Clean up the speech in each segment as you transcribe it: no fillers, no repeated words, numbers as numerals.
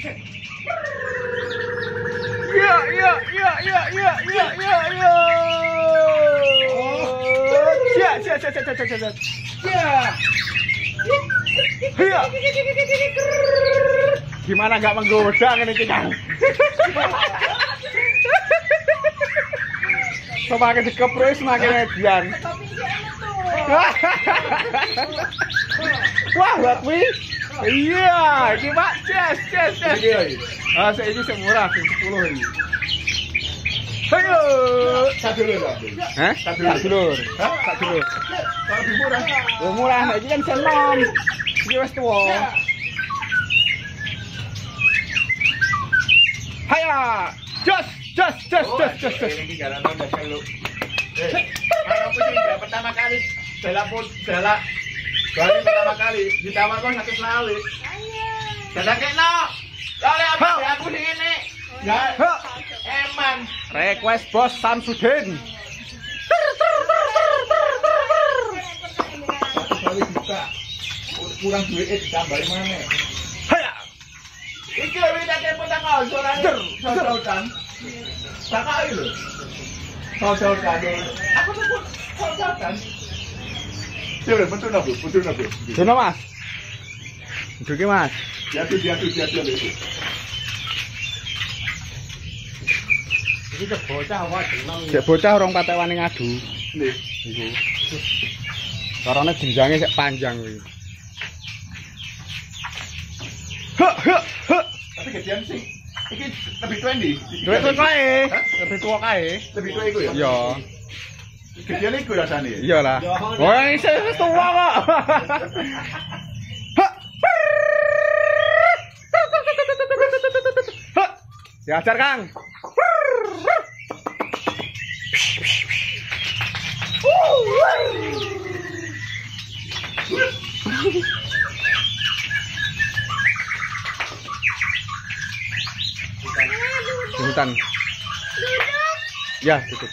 Ya. Ya. Gimana nggak menggoda ini Kang? Semakin dikepres semakin edian. Wah, Latwi. Iya, ini Pak, ces. Ah, ini semurah, 10 ini. Ayo. Tak dulu lah. Hah? Tak dulur. Tak dulur. Kalau lebih murah. Oh, murah, nah, ini kan senom. Ini wis tuwa. Haya. Jos. Ini jalan udah selalu. Kalau punya pertama kali bela Bali pertama kali ditawar kok 100 lawi. Dadak kena. Oleh apa aku sing ngene. Ya. Eman. Request Bos Samsudin. Kali bisa. Kurang duit ditambahin mana? Haya. Iki wis tak pertama soalnya. Sautan. Sakai lho. Sautan. Aku tuh sautan. Coba betul nabu. Dono Mas. Duki Mas. Jatuh itu. Iki bocah wae jeneng. Cek bocah orang patek wani ngadu. Nih. Iku. Karena jenjange sik panjang kuwi. Tapi gedean sih. Iki lebih tua ndi? Duit tuwa kae. Hah? Lebih tua kae. Lebih tua iku ya? Iya. Gedean iku rasane. Iyalah. Wah, ini wis tua kok. Diajar Kang. Hutan. Ya, tutup.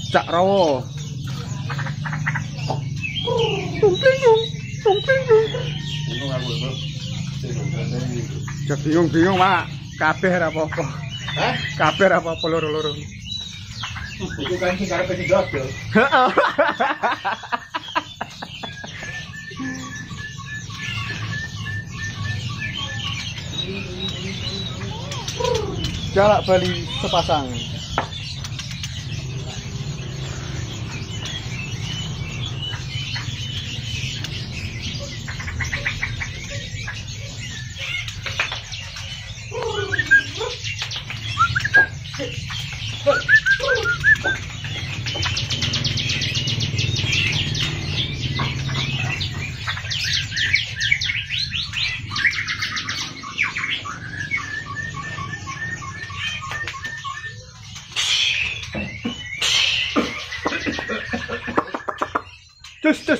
Cak Rawo. Bingung aku itu. Cak bingung Pak. Kabeh ora apa-apa. Hah? Kabeh ora apa-apa loro-loro. Iku kan sing karepe sing dodol. Heeh. Jalak Bali sepasang. Cus.